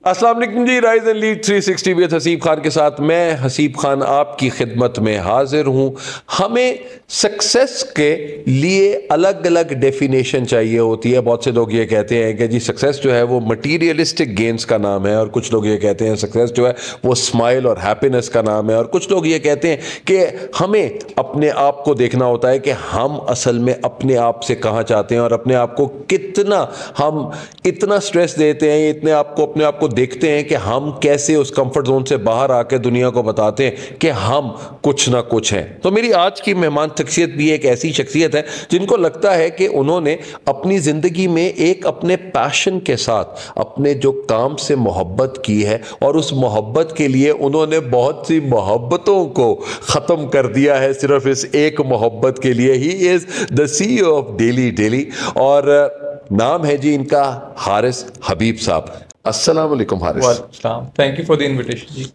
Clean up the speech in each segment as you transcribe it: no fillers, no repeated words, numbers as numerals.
अस्सलाम वालेकुम जी, rise and lead 360 with Haseeb Khan के साथ मैं हसीब खान आपकी खिदमत में हाजिर हूँ। हमें सक्सेस के लिए अलग अलग डेफिनेशन चाहिए होती है। बहुत से लोग ये कहते हैं कि जी सक्सेस जो है वो मटीरियलिस्टिक गेन्स का नाम है, और कुछ लोग ये कहते हैं सक्सेस जो है वो स्माइल और हैप्पीनेस का नाम है, और कुछ लोग ये कहते हैं कि हमें अपने आप को देखना होता है कि हम असल में अपने आप से कहाँ चाहते हैं और अपने आप को कितना हम इतना स्ट्रेस देते हैं, इतने अपने आप को देखते हैं कि हम कैसे उस कंफर्ट जोन से बाहर आकर दुनिया को बताते हैं कि हम कुछ ना कुछ हैं। तो मेरी आज की मेहमान शख्सियत भी एक ऐसी शख्सियत है जिनको लगता है कि उन्होंने अपनी ज़िंदगी में एक अपने पैशन के साथ अपने जो काम से मोहब्बत की है, और उस मोहब्बत के लिए उन्होंने बहुत सी मोहब्बतों को ख़त्म कर दिया है सिर्फ इस एक मोहब्बत के लिए। He is the CEO of Daily daily, और नाम है जी इनका हारिस हबीब साहब। अस्सलाम वालेकुम हारिस। वालेकुम, thank you for the invitation जी।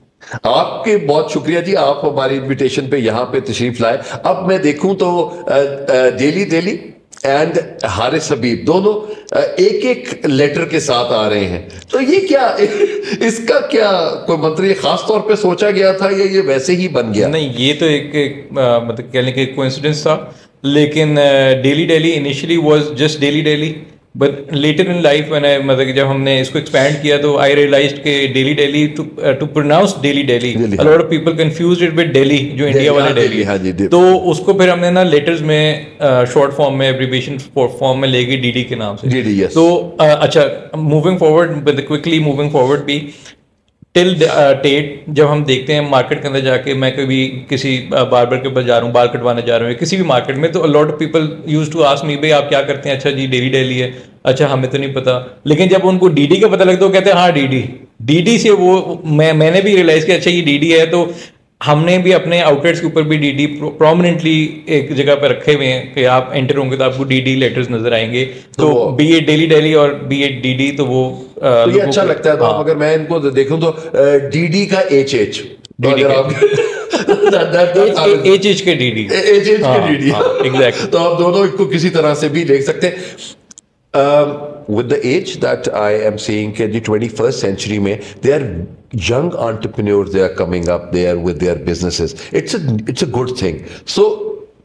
आपके बहुत शुक्रिया जी, आप हमारी इनविटेशन पे यहाँ पे तशरीफ लाए। अब मैं देखूं तो डेली डेली एंड हारिस हबीब दोनों एक एक लेटर के साथ आ रहे हैं, तो ये क्या इसका क्या कोई मंत्र खास तौर पे सोचा गया था या ये वैसे ही बन गया? नहीं, ये तो एक मतलब कह लें कि कोइंसिडेंस था, लेकिन Daily Deli initially was just Daily Deli, but later in life मैंने मतलब जब हमने इसको एक्सपैंड किया तो आई रियलाइज्ड कि Daily Deli to pronounce Daily Deli, a lot of people confused it with Delhi, जो इंडिया वाला दिल्ली। तो उसको फिर हमने ना लेटर्स में शॉर्ट फॉर्म में एब्रिविएशन फॉर्म में लेके डीडी के नाम से डीडी। तो अच्छा, moving forward, quickly moving forward भी टिल डेट जब हम देखते हैं मार्केट के अंदर जाके, मैं कभी किसी बार्बर के पास जा रहा हूँ, बाल कटवाने जा रहा हूँ किसी भी मार्केट में, तो lot of people use to ask me, भाई आप क्या करते हैं? अच्छा जी डेली डेली है। अच्छा, हमें तो नहीं पता। लेकिन जब उनको डीडी का पता लगता है वो कहते हैं हाँ डीडी से वो मैंने भी रियलाइज किया अच्छा ये डीडी है। तो हमने भी अपने आउटलेट्स के ऊपर भी डीडी प्रोमिनेंटली एक जगह पर रखे हुए हैं कि आप एंटर होंगे तो आपको डीडी लेटर्स नजर आएंगे। तो बी ए डेली डेली और बी ए डीडी, तो वो तो ये अच्छा लगता है। तो अगर मैं इनको देखूं तो डीडी का एच एच एच के डीडी, एग्जैक्टली। तो आप दोनों इसको किसी तरह से भी देख सकते हैं। With the age that I am seeing कि जी 21st century में they are young entrepreneurs, they are coming up there with their businesses. It's a good thing. So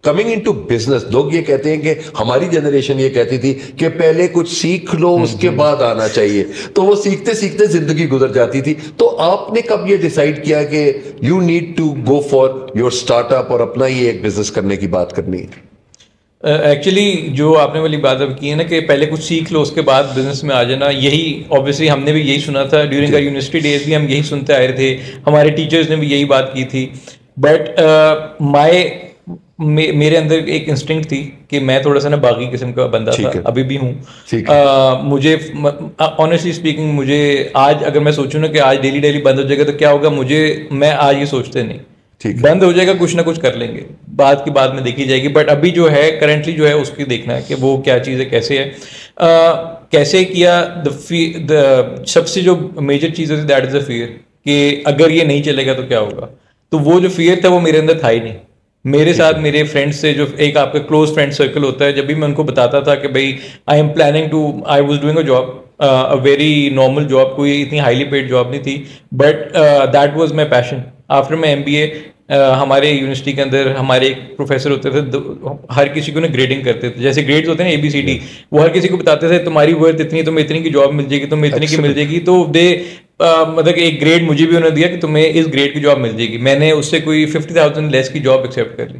coming into business, लोग ये कहते हैं कि हमारी जनरेशन ये कहती थी कि पहले कुछ सीख लो उसके बाद आना चाहिए, तो वो सीखते सीखते जिंदगी गुजर जाती थी। तो आपने कब ये डिसाइड किया कि you need to go for your startup और अपना ही एक बिजनेस करने की बात करनी है? एक्चुअली जो आपने वाली बात अब की है ना कि पहले कुछ सीख लो उसके बाद बिजनेस में आ जाना, यही ऑब्वियसली हमने भी यही सुना था ड्यूरिंग आवर यूनिवर्सिटी डेज, भी हम यही सुनते आए थे, हमारे टीचर्स ने भी यही बात की थी। बट मेरे अंदर एक इंस्टिंक्ट थी कि मैं थोड़ा सा ना बागी किस्म का बंदा था, अभी भी हूँ। मुझे ऑनेस्टली स्पीकिंग, मुझे आज अगर मैं सोचूं ना कि आज डेली डेली बंद हो जाएगा तो क्या होगा, मैं आज ये सोचते नहीं, बंद हो जाएगा, कुछ ना कुछ कर लेंगे, बात की बाद में देखी जाएगी। बट अभी जो है करंटली जो है उसकी देखना है कि वो क्या चीज़ है, कैसे है, कैसे किया। सबसे जो मेजर चीज़ होती दैट इज द फियर कि अगर ये नहीं चलेगा तो क्या होगा। तो वो जो फियर था वो मेरे अंदर था ही नहीं। मेरे साथ मेरे फ्रेंड्स से, जो एक आपका क्लोज फ्रेंड सर्कल होता है, जब भी मैं उनको बताता था कि भाई I am planning to, I was doing a job, a very normal job, कोई इतनी हाईली पेड जॉब नहीं थी, but that was my passion. After my MBA हमारे यूनिवर्सिटी के अंदर हमारे एक प्रोफेसर होते थे, हर किसी को ना ग्रेडिंग करते थे, जैसे ग्रेड्स होते हैं ना ABCD, वो हर किसी को बताते थे तुम्हारी वर्थ इतनी, तुम्हें इतनी की जॉब मिल जाएगी, तुम्हें इतनी की मिल जाएगी। तो दे मतलब एक ग्रेड मुझे भी उन्होंने दिया कि तुम्हें इस ग्रेड की जॉब मिल जाएगी। मैंने उससे कोई 50,000 लेस की जॉब एक्सेप्ट कर ली,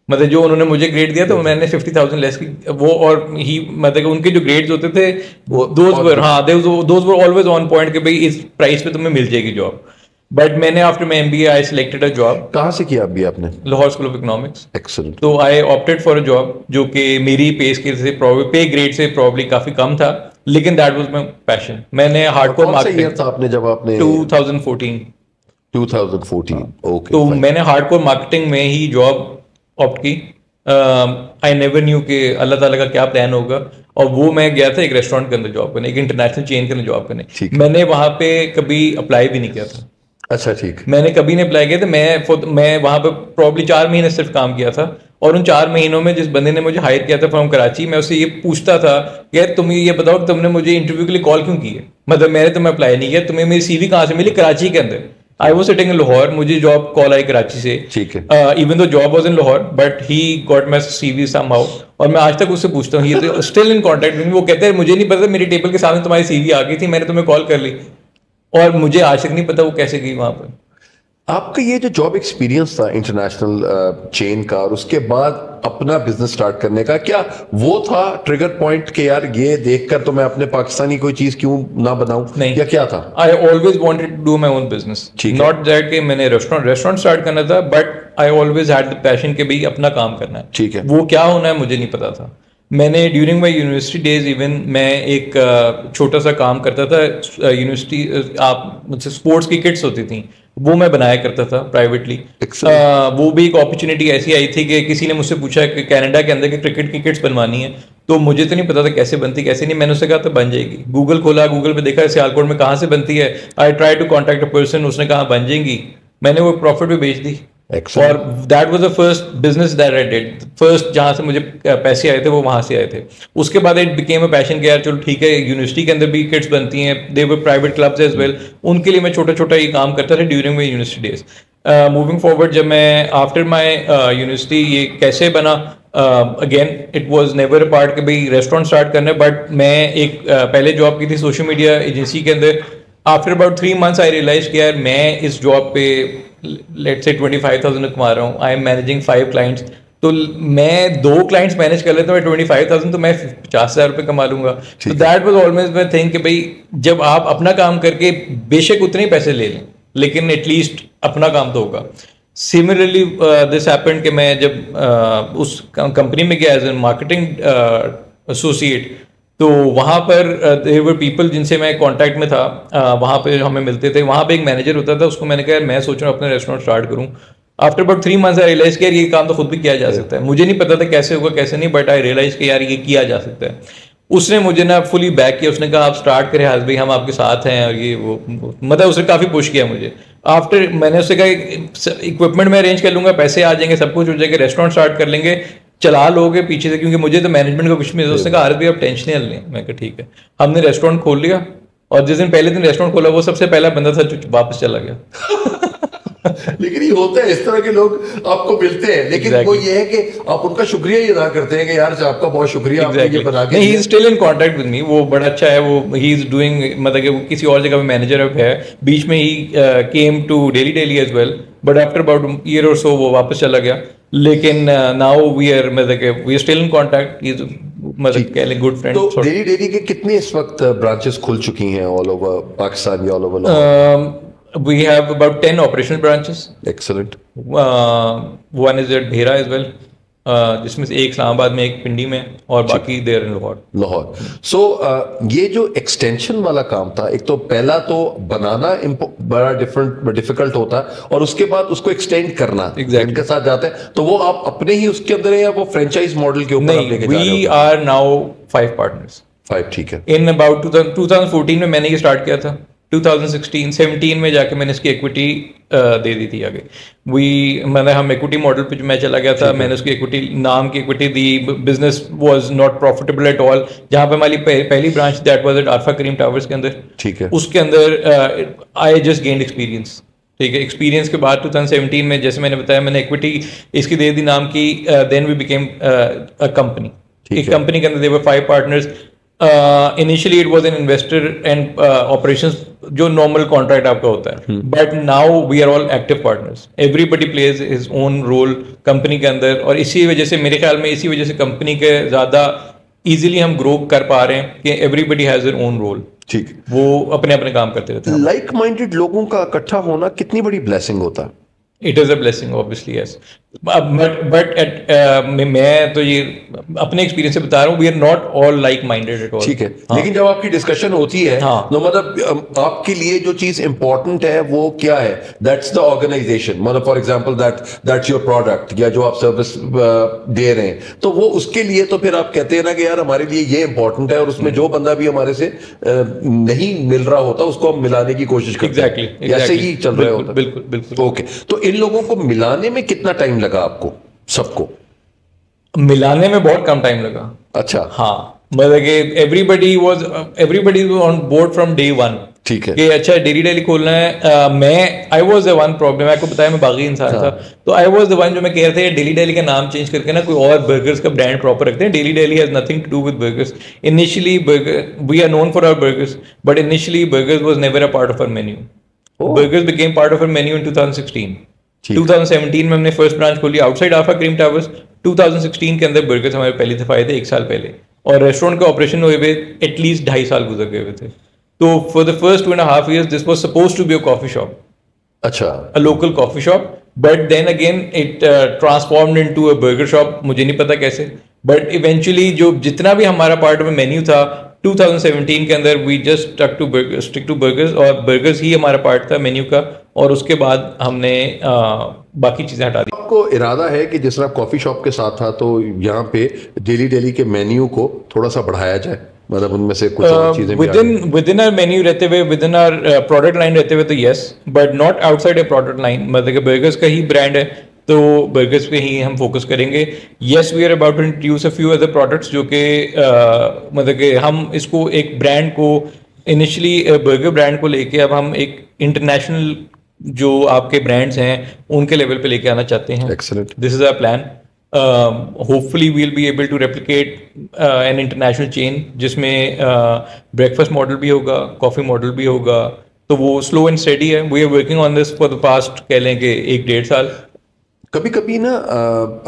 मतलब जो उन्होंने मुझे ग्रेड दिया तो मैंने 50,000 लेस की वो, और ही मतलब उनके जो ग्रेड्स होते थे those were always on point कि भाई इस प्राइस पे तुम्हें मिल जाएगी जॉब। बट मैंने after my MBA I selected a job. कहाँ से किया अभी आपने? Lahore School of Economics. Excellent. तो I opted for a job जो कि मेरी पे ग्रेड से प्रॉब्ली काफी कम था, लेकिन दैट वाज माय पैशन। मैंने हार्डकोर मार्केटिंग था आपने जब आपने 2014 ओके। तो मैंने हार्डकोर मार्केटिंग में ही जॉब ऑप्ट की। आई नेवर न्यू कि अल्लाह ताला का क्या प्लान होगा, और वो मैं गया था एक रेस्टोरेंट के अंदर जॉब करने, एक इंटरनेशनल चेन के अंदर जॉब करने। मैंने वहां पे कभी अप्लाई भी नहीं किया था। अच्छा, ठीक। मैंने कभी नहीं अप्लाई किया था। मैं वहां पे प्रॉब्ली 4 महीने सिर्फ काम किया था, और उन 4 महीनों में जिस बंदे ने मुझे हायर किया था फ्रॉम कराची, मैं उससे ये पूछता था यार तुम ये बताओ कि तुमने मुझे इंटरव्यू के लिए कॉल क्यों की है, मतलब मैंने तुम्हें अप्लाई नहीं किया, तुम्हें मेरी सीवी कहाँ से मिली, कराची के अंदर। I was sitting in Lahore, मुझे जॉब कॉल आई कराची से, ठीक है, even though job was in Lahore but he got my CV somehow, और मैं आज तक उससे पूछता हूँ, ये still in contact with me. वो कहते हैं मुझे नहीं पता मेरी टेबल के सामने तुम्हारी CV आ गई थी, मैंने तुम्हें कॉल कर ली, और मुझे आज तक नहीं पता वो कैसे गई वहां पर। आपका ये जो जॉब एक्सपीरियंस था इंटरनेशनल चेन का और उसके बाद अपना बिजनेस स्टार्ट करने का, क्या वो था ट्रिगर पॉइंट कि यार ये देखकर तो मैं अपने पाकिस्तानी कोई चीज क्यों ना बनाऊं, नहीं, या क्या था? I always wanted to do my own business, not that कि मैंने रेस्टोरेंट स्टार्ट करना था, but I always had the passion कि भाई अपना काम करना है। ठीक है, वो क्या होना है मुझे नहीं पता था। मैंने during my university days even मैं एक छोटा सा काम करता था यूनिवर्सिटी, आप मुझसे स्पोर्ट्स की किट्स होती थी वो मैं बनाया करता था प्राइवेटली। वो भी एक अपॉर्चुनिटी ऐसी आई थी कि किसी ने मुझसे पूछा कि कनाडा के अंदर के क्रिकेट की किट्स बनवानी है, तो मुझे तो नहीं पता था कैसे बनती कैसे नहीं, मैंने उससे कहा तो बन जाएगी। गूगल खोला, गूगल पे देखा सियालकोट में कहाँ से बनती है, I try to contact a person, उसने कहा बन जाएंगी, मैंने वो प्रॉफिट पे बेच दी। और that was the first business that I did, first जहां से मुझे पैसे आए थे वो वहां से आए थे। उसके बाद इट बिकेम अ पैशन कि यार चलो ठीक है, यूनिवर्सिटी के अंदर भी किट्स बनती हैं, दे वर प्राइवेट क्लब्स एज वेल, उनके लिए मैं छोटा छोटा ये काम करता था during my university days. Moving forward जब मैं आफ्टर माई यूनिवर्सिटी ये कैसे बना, again it was never a part कि भाई रेस्टोरेंट स्टार्ट करना है, बट मैं एक पहले जॉब की थी सोशल मीडिया एजेंसी के अंदर। After about 3 months I realise कि यार मैं इस जॉब पे लेट्स से 25,000 कमा रहा हूँ, आई एम मैनेजिंग 5 क्लाइंट्स, तो मैं 2 क्लाइंट्स मैनेज कर लेता हूँ 25,000, तो मैं 50,000 रुपये कमा लूंगा। तो that was always my thing कि भाई जब आप अपना काम करके बेशक उतने ही पैसे ले लें लेकिन एटलीस्ट अपना काम तो होगा। सिमिलरली दिस हैपेंड कि मैं जब उस कंपनी में गया एज ए मार्केटिंग एसोसिएट, तो वहाँ पर देयर वर पीपल जिनसे मैं कांटेक्ट में था, वहाँ पे हमें मिलते थे। वहाँ पे एक मैनेजर होता था, उसको मैंने कहा मैं सोच रहा हूँ अपना रेस्टोरेंट स्टार्ट करूँ। After about 3 months I realise कि यार ये काम तो खुद भी किया जा सकता है। मुझे नहीं पता था कैसे होगा कैसे नहीं, बट आई रियलाइज कि यार ये किया जा सकता है। उसने मुझे ना फुली बैक किया, उसने कहा आप स्टार्ट करें हाज भाई, हम आपके साथ हैं, और ये वो मतलब उसने काफ़ी पुश किया मुझे। आफ्टर मैंने उससे कहा इक्विपमेंट में अरेंज कर लूँगा, पैसे आ जाएंगे, सब कुछ हो जाएगा, रेस्टोरेंट स्टार्ट कर लेंगे, चला लोगे पीछे से, क्योंकि मुझे तो मैनेजमेंट का कुछ नहीं। उसने कहा अरे भाई आप टेंशन नहीं लें। मैं कहा ठीक है। हमने रेस्टोरेंट खोल लिया, और जिस दिन पहले दिन रेस्टोरेंट खोला वो सबसे पहला बंदा था जो वापस चला गया। लेकिन ये होता है, इस तरह के लोग आपको मिलते हैं, लेकिन वो ये है कि आप उनका शुक्रिया ही अदा करते हैं कि यार आपका बहुत शुक्रिया, आपने ये बना के। He is still in contact with me, वो बड़ा अच्छा है, वो ही इज डूइंग, मतलब कि वो किसी और जगह पे मैनेजर है, बीच में ही came to Daily as well, but after about year or so वो वापस चला गया। लेकिन नाउ वी आर, मतलब कि we are still in contact, he is मतलब कह लें गुड फ्रेंड। तो डेली के कितने इस वक्त ब्रांचेस खुल चुकी हैं ऑल ओवर पाकिस्तान या all over? We have about 10 operational branches. Excellent. One is at Bhera as well, जिसमें से एक इस्लामाबाद में, एक पिंडी में, और बाकी देर इन लाहौर। सो ये जो एक्सटेंशन वाला काम था, एक तो पहला तो बनाना बड़ा डिफिकल्ट होता है, और उसके बाद उसको एक्सटेंड करना इनके साथ जाते हैं, तो वो आप अपने ही उसके अंदर है या वो फ्रेंचाइज मॉडल के ऊपर आप लेके जा रहे हो? We are now 5 partners. 5, ठीक है। In about 2014 में मैंने ये स्टार्ट किया था, 2016-17 में जाके मैंने इसकी इक्विटी दे दी थी आगे। मतलब हम इक्विटी मॉडल पे जो मैं चला गया था, मैंने उसकी इक्विटी, नाम की इक्विटी दी। Business was not profitable at all. जहाँ पे हमारी पहली branch that was at Arfa Karim towers के अंदर, ठीक है, उसके अंदर आई जस्ट गेन्ड एक्सपीरियंस। ठीक है, एक्सपीरियंस के बाद 2017 में जैसे मैंने बताया, मैंने इक्विटी इसकी दे दी नाम की। Then we became a company. एक कंपनी के अंदर there were 5 partners. Initially it was an investor and operations, जो नॉर्मल कॉन्ट्रैक्ट आपका होता है, but now we are all active partners. Everybody plays his own role company के अंदर, और इसी वजह से मेरे ख्याल में इसी वजह से कंपनी के ज्यादा इजीली हम ग्रो कर पा रहे हैं कि everybody has their own role. ठीक, वो अपने अपने काम करते रहते हैं। लाइक माइंडेड लोगों का इकट्ठा होना कितनी बड़ी ब्लेसिंग होता है? It is a blessing obviously, yes, but मैं तो ये अपने एक्सपीरियंस से बता रहा हूँ, we are not all like minded at all. ठीक है, लेकिन जब आपकी डिस्कशन होती है, तो मतलब आपके लिए जो चीज इंपॉर्टेंट है वो क्या है? That's the organization. मतलब for example that's your product, या जो आप सर्विस दे रहे हैं, तो वो उसके लिए तो फिर आप कहते हैं ना कि यार हमारे लिए ये इंपॉर्टेंट है, और उसमें जो बंदा भी हमारे से नहीं मिल रहा होता उसको हम मिलाने की कोशिश करते हैं। एग्जैक्टली, ऐसे ही चल रहा होता है। बिल्कुल बिल्कुल। ओके, तो इन लोगों को मिलाने में कितना टाइम लगा आपको सबको? मिलाने में बहुत कम टाइम लगा। अच्छा, हाँ, मतलब कि everybody on board from day one. ठीक है कि अच्छा डेली डेली खोलना है। मैं I was the one problem, आपको बताया मैं बागी इंसान था, तो आई वॉज द वन जो मैं कह रहे थे डेली डेली का नाम चेंज करके ना कोई और बर्गर्स का ब्रांड प्रॉपर रखते हैं। Daily Deli has nothing to do with burgers. Initially we are known for our burgers, but initially burgers was never a part of our menu. Burgers became part of our menu in 2016। 2017 में हमने first branch खोली outside Arfa Karim Towers. 2016 के अंदर burgers हमारे पहली दफा आए थे, 1 साल पहले, और रेस्टोरेंट का ऑपरेशन हुए हुए एटलीस्ट 2.5 साल गुजर गए हुए थे। तो for the first 2.5 years this was supposed to be a coffee shop, अच्छा, a local coffee shop, but then again it transformed into a burger shop. मुझे नहीं पता कैसे, बट इवेंचुअली जो जितना भी हमारा पार्ट ऑफ मेन्यू था 2017 के अंदर we just stick to burgers, और बर्गर्स ही हमारा पार्ट था मेन्यू का, और उसके बाद हमने बाकी चीज़ें हटा दी। आपको इरादा है कि जिस तरह कॉफी शॉप के साथ था तो यहाँ पे डेली डेली के मेन्यू को थोड़ा सा बढ़ाया जाए, मतलब उनमें से कुछ चीजें विद इन आवर मेन्यू रहते हुए, within our product line रहते हुए, तो yes, but not outside a product line. मतलब कि बर्गर्स का ही ब्रांड है तो बर्गर्स पे ही हम फोकस करेंगे। Yes, we are about to introduce a few other products जो कि मतलब कि हम इसको एक ब्रांड को इनिशियली बर्गर ब्रांड को लेके अब हम एक इंटरनेशनल जो आपके ब्रांड्स हैं उनके लेवल पे लेके आना चाहते हैं। Excellent, this is our plan. Hopefully we'll be able to replicate an international chain जिसमें ब्रेकफास्ट मॉडल भी होगा, कॉफ़ी मॉडल भी होगा, तो वो स्लो एंड स्टेडी है। We are working on this for the past कह लें कि 1-1.5 साल। कभी कभी ना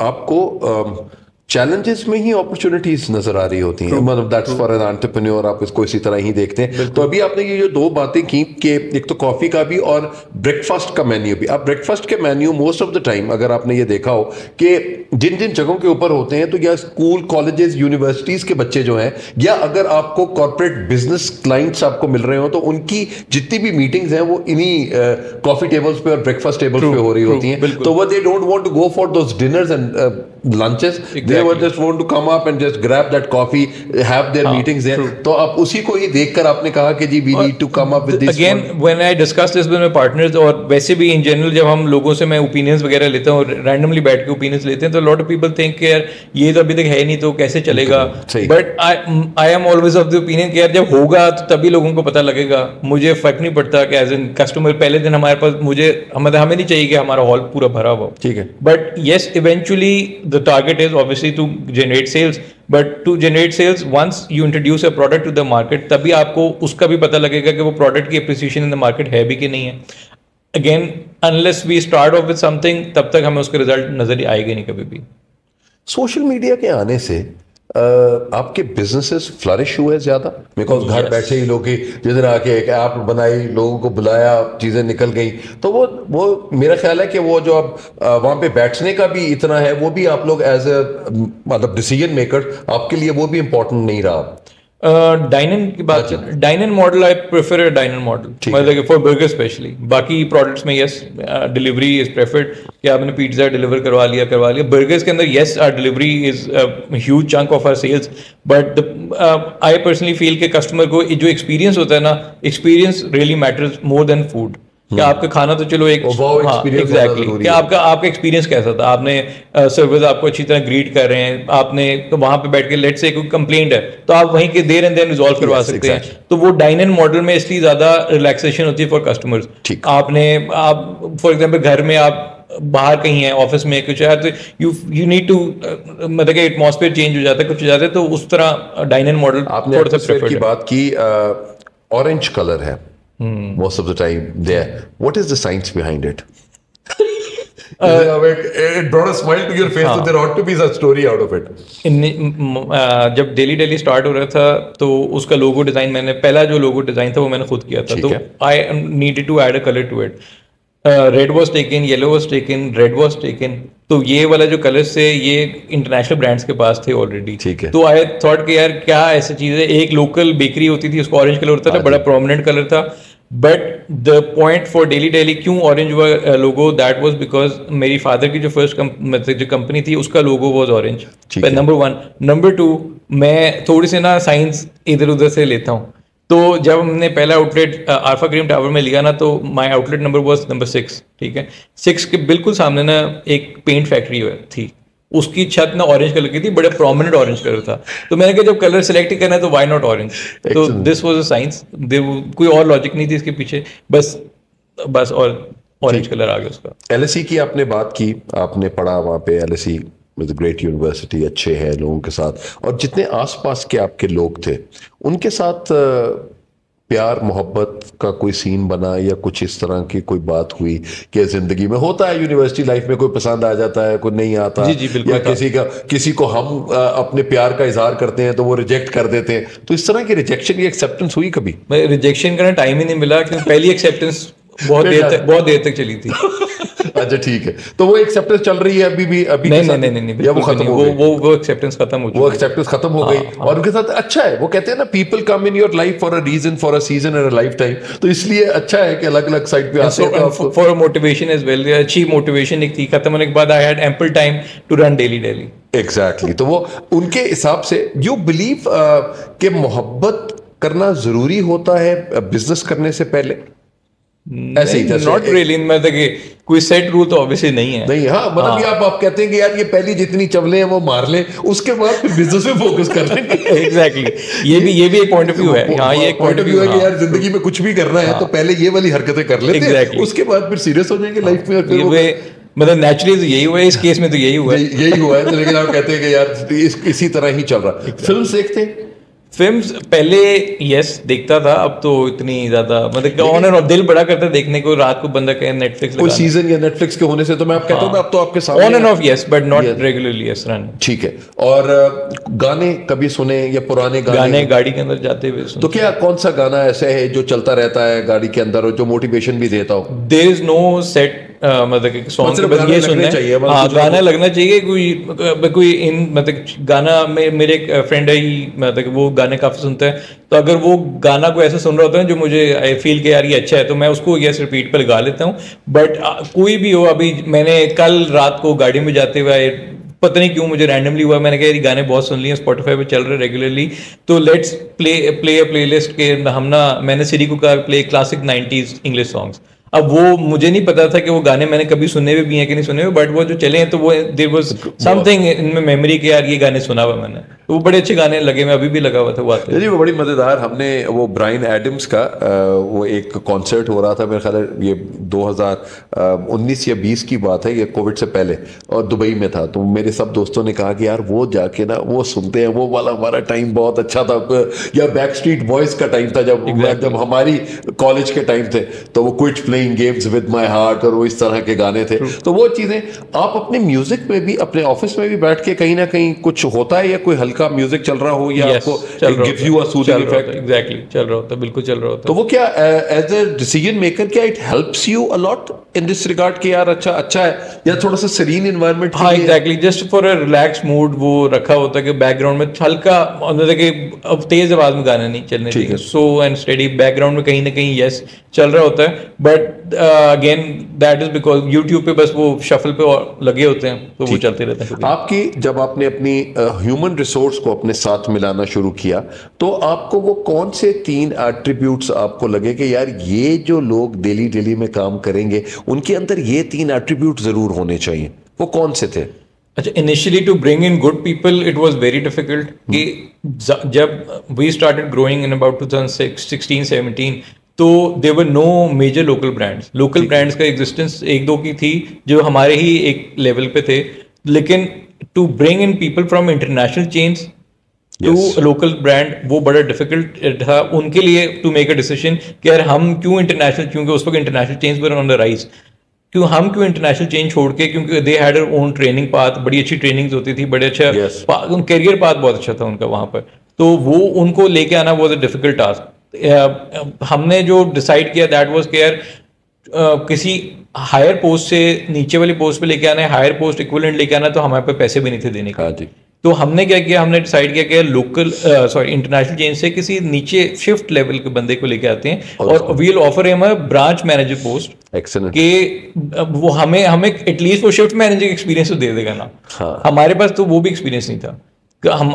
आपको चैलेंजेस में ही अपॉर्चुनिटीज नजर आ रही होती हैं, मतलब दैट्स फॉर एन एंटरप्रेन्योर, आप इसको इसी तरह ही देखते हैं। तो अभी आपने ये जो 2 बातें की कि एक तो कॉफी का भी और ब्रेकफास्ट का मेन्यू भी। अब ब्रेकफास्ट के menu most of the time अगर आपने ये देखा हो कि जिन जिन जगहों के ऊपर होते हैं, तो या स्कूल कॉलेजेस यूनिवर्सिटीज के बच्चे जो हैं, या अगर आपको कॉर्पोरेट बिजनेस क्लाइंट्स आपको मिल रहे हो, तो उनकी जितनी भी मीटिंग्स हैं वो इन्हीं कॉफी टेबल्स पे और ब्रेकफास्ट टेबल्स पे हो रही होती हैं। तो वो they don't want to go for those diners and lunches, they were just want to come up and just grab that coffee, have their meetings there. तो आप उसी को ही देखकर आपने कहा कि जी we need to come up with this again when I discuss this with my partners, और वैसे भी in general जब हम लोगों से मैं opinions वगैरह लेता हूँ, randomly बैठ के opinions लेते हैं, तो lot of people think कि यार ये तो अभी तक है नहीं तो कैसे चलेगा, but I am always of the opinion कि यार जब होगा तो तभी लोगों को पता लगेगा। मुझे फर्क नहीं पड़ता कि एज एन कस्टमर हमारे दिन हमारे पास हमें नहीं चाहिए कि हमारा हॉल पूरा भरा हुआ, ठीक है, but yes eventually the target is obviously to generate sales, but to generate sales once you introduce a product to the market, तभी आपको उसका भी पता लगेगा कि वो प्रोडक्ट की appreciation in the market है भी कि नहीं है। Again, unless we start off with something, तब तक हमें उसके रिजल्ट नजर आएगा नहीं कभी भी। सोशल मीडिया के आने से आपके बिजनेसेस फ्लरिश हुए ज्यादा, बिकॉज घर बैठे ही लोग जिस दिन आके एक ऐप बनाई, लोगों को बुलाया, चीजें निकल गई, तो वो मेरा ख्याल है कि वो जो अब वहां पे बैठने का भी इतना है, वो भी आप लोग एज ए मतलब डिसीजन मेकर आपके लिए वो भी इंपॉर्टेंट नहीं रहा। डाइन की बात, dine in model I prefer dine in model, मतलब फॉर बर्गर स्पेशली। बाकी प्रोडक्ट्स में यस डिलीवरी इज प्रेफर्ड कि आपने पिज्जा डिलीवर करवा लिया। बर्गर्स के अंदर yes our delivery is huge chunk of our sales, but I personally feel कि कस्टमर को जो एक्सपीरियंस होता है ना, experience really matters more than food. कि आपका खाना तो चलो एक एग्जैक्टली कि आपका एक्सपीरियंस कैसा था, आपने सर्विस आपको अच्छी तरह ग्रीट कर रहे हैं, आपने तो वहां पे बैठ के लेट्स से कोई कंप्लेंट है तो आप वहीं के देर एंड देन रिजॉल्व करवा सकते हैं। तो वो डाइन इन मॉडल में इसलिए ज्यादा रिलैक्सेशन होती है फॉर कस्टमर्स। आप फॉर एग्जाम्पल घर में आप बाहर कहीं है, ऑफिस में कुछ है, तो यू नीड टू मतलब कि एटमॉस्फेयर चेंज हो जाता है, कुछ हो जाता है, तो उस तरह डाइन इन मॉडल थोड़ा सा प्रेफर की बात की। ऑरेंज कलर है most of the time there. What is the science behind it? It brought a smile to your face, so there ought to be a story out of it. जब daily start हो रहा था तो उसका logo design, मैंने पहला जो logo design था वो मैंने खुद किया था, तो I needed to add a colour to it. Red was taken, yellow was taken, red was taken, तो ये वाला जो कलर्स थे ये इंटरनेशनल ब्रांड्स के पास थे ऑलरेडी, ठीक है। तो आई थॉट कि यार क्या ऐसी चीज है, एक लोकल बेकरी होती थी उसको ऑरेंज कलर होता था, बड़ा प्रोमिनेंट कलर था, but the point for daily क्यों ऑरेंज हुआ लोगो, दैट वाज बिकॉज मेरी फादर की जो फर्स्ट जो कंपनी थी उसका लोगो वाज ऑरेंज, नंबर 1। नंबर 2, मैं थोड़ी सी ना साइंस इधर उधर से लेता हूँ, तो जब हमने पहला आउटलेट आल्फा क्रीम टावर में लिया ना, तो my outlet number was number 6, ठीक है। 6 के बिल्कुल सामने ना एक पेंट फैक्ट्री थी, उसकी छत ना ऑरेंज कलर की थी, बड़े प्रोमिनेंट ऑरेंज कलर था। तो मैंने कहा जब कलर सेलेक्ट ही करना है तो व्हाई नॉट ऑरेंज। तो दिस वाज अ साइंस, कोई और लॉजिक नहीं थी इसके पीछे, बस और ऑरेंज कलर आ गया उसका। LSE की आपने बात की, आपने पढ़ा वहाँ पे, LSE ग्रेट यूनिवर्सिटी, अच्छे हैं लोगों के साथ, और जितने आसपास के आपके लोग थे उनके साथ प्यार मोहब्बत का कोई सीन बना या कुछ इस तरह की कोई बात हुई कि जिंदगी में होता है यूनिवर्सिटी लाइफ में, कोई पसंद आ जाता है कोई नहीं आता, जी बिल्कुल, या किसी को हम अपने प्यार का इजहार करते हैं तो वो रिजेक्ट कर देते हैं, तो इस तरह की रिजेक्शन की एक्सेप्टेंस हुई कभी? रिजेक्शन करना टाइम ही नहीं मिला, क्योंकि पहली एक्सेप्टेंस बहुत देर तक चली थी। अच्छा ठीक है, तो वो एक्सेप्टेंस चल रही है अभी भी? नहीं, या वो खत्म हो गई? वो एक्सेप्टेंस खत्म हो चुकी है। वो एक्सेप्टेंस खत्म हो गई। और उनके साथ अच्छा है, वो कहते हैं ना people come in your life for a reason, for a season and a lifetime, तो इसलिए अच्छा है कि अलग अलग साइड पे आते हैं फॉर मोटिवेशन एज वेल। अच्छी मोटिवेशन एक थी, खत्म होने के बाद I had ample time to run daily. Exactly. तो वो उनके हिसाब से यू बिलीव कि मोहब्बत करना जरूरी होता है बिजनेस करने से पहले? ऐसे ही नॉट रियली, मतलब कि कोई सेट रूल तो ऑब्वियसली नहीं है। नहीं, हाँ मतलब ये आप कहते हैं कि यार ये पहली जितनी चवले हैं वो मार लें, उसके बाद फिर बिजनेस में फोकस कर लेंगे। एग्जैक्टली, ये भी एक पॉइंट ऑफ व्यू है। हाँ, ये एक पॉइंट ऑफ व्यू है कि यार जिंदगी में कुछ भी करना है तो पहले ये वाली हरकतें कर लेते हैं, उसके बाद फिर सीरियस हो जाएंगे लाइफ में। मतलब नेचुरली तो यही हुआ है, इस केस में तो यही हुआ है। लेकिन आप कहते हैं कि यार इसी तरह ही चल रहा है। फिल्म्स देखते हैं? फिल्म्स पहले यस देखता था, अब तो इतनी ज्यादा मतलब ऑन एंड ऑफ दिल बड़ा करता है देखने को, रात को बंदा कहे नेटफ्लिक्स कोई सीजन या नेटफ्लिक्स के होने से तो मैं आप कहता हूं मैं अब तो आपके सामने on end of yes, but not regularly yes run. ठीक है। और गाने कभी सुने या पुराने गाने गाड़ी के अंदर जाते हुए सुनते? तो क्या कौन सा गाना ऐसा है जो चलता रहता है गाड़ी के अंदर और जो मोटिवेशन भी देता हो? देयर इज नो सेट मतलब सॉन्ग के बस ये सुनना चाहिए। हाँ, गाना लगना चाहिए कोई इन मतलब गाना मेरे एक फ्रेंड है ही मतलब वो गाने काफी सुनता है, तो अगर वो गाना को ऐसा सुन रहा होता है जो मुझे आई फील के यार ये अच्छा है, तो मैं उसको यस रिपीट पर लगा लेता हूँ। बट कोई भी हो, अभी मैंने कल रात को गाड़ी में जाते हुए पता नहीं क्यों मुझे रैंडमली हुआ, मैंने कहा ये गाने बहुत सुन लिए, स्पॉटिफाई पे चल रहे रेगुलरली, तो लेट्स प्ले अ प्लेलिस्ट के हम ना, मैंने सिरी को कहा play classic 90s English songs. अब वो मुझे नहीं पता था कि वो गाने मैंने कभी सुने हुए भी हैं कि नहीं सुने हुए, बट वो जो चले हैं तो वो देयर वाज समथिंग इनमें मेमोरी के यार ये गाने सुना हुआ मैंने, तो वो बड़े अच्छे गाने लगे, मैं अभी भी लगा हुआ था वो आते जी। वो बड़ी मजेदार, हमने वो ब्रायन एडम्स का वो एक कॉन्सर्ट हो रहा था, मेरे ख्याल है ये 2019 या 20 की बात है, ये कोविड से पहले, और दुबई में था। तो मेरे सब दोस्तों ने कहा कि यार वो जाके ना वो सुनते हैं, वो वाला हमारा टाइम बहुत अच्छा था, या बैक स्ट्रीट बॉयज का टाइम था जब हमारी कॉलेज के टाइम थे, तो वो quit playing games with my heart और वो इस तरह के गाने थे। तो वो चीजें आप अपने म्यूजिक में भी, अपने ऑफिस में भी बैठ के कहीं ना कहीं कुछ होता है या कोई हल्का म्यूजिक चल रहा हो, या आपको gives you a soothing effect? Exactly, चल रहा होता, बिल्कुल चल रहा होता। तो वो क्या एज अ डिसीजन मेकर क्या it helps you a lot in this regard कि यार अच्छा है, या थोड़ा सा सीरीन एनवायरनमेंट? हाँ exactly, just for a relax mood वो रखा होता है कि बैकग्राउंड में हल्का, मतलब कि अब तेज आवाज में गाने नहीं चलने चाहिए, सो एंड स्टडी बैकग्राउंड में कहीं ना कहीं यस चल रहा होता है। But again that is because YouTube पे बस वो शफल पे लगे होते हैं, तो वो चलते रहते हैं। आपकी जब आपने अपनी ह्यूमन रिसोर्स को अपने साथ मिलाना शुरू किया, तो आपको वो कौन से 3 एट्रीब्यूट्स आपको लगे कि यार ये जो लोग डेली में काम करेंगे उनके अंदर ये 3 एट्रीब्यूट जरूर होने चाहिए, वो कौन से थे? अच्छा, initially to bring in good people it was very difficult, कि जब we started growing in about 2016-17, तो there were no major local brands. Local brands का एग्जिस्टेंस 1-2 की थी जो हमारे ही एक लेवल पे थे, लेकिन to bring in people from international chains to local brand वो बड़ा डिफिकल्ट था उनके लिए टू मेक अ डिसीजन कि यार हम क्यों इंटरनेशनल, क्योंकि उस वक्त international chains were on the rise, हम क्यों इंटरनेशनल चेंज छोड़ के, क्योंकि they had their own training path, बड़ी अच्छी ट्रेनिंग्स होती थी, बड़े अच्छा कैरियर पाथ बहुत अच्छा था उनका वहां पर, तो वो उनको लेके आना वाज अ डिफिकल्ट टास्क। हमने जो डिसाइड किया दैट वाज कि यार किसी हायर पोस्ट से नीचे वाली पोस्ट पे लेके आना है, हायर पोस्ट इक्विवेलेंट लेके आना, तो हमारे पे पैसे भी नहीं थे देने के। तो हमने क्या किया, हमने डिसाइड किया कि लोकल इंटरनेशनल चेन से किसी नीचे शिफ्ट लेवल के बंदे को लेके आते हैं और we will offer him a branch manager post. Excellent. कि वो हमें एटलीस्ट वो शिफ्ट मैनेजर एक्सपीरियंस तो दे देगा ना। हाँ। हमारे पास तो वो भी एक्सपीरियंस नहीं था।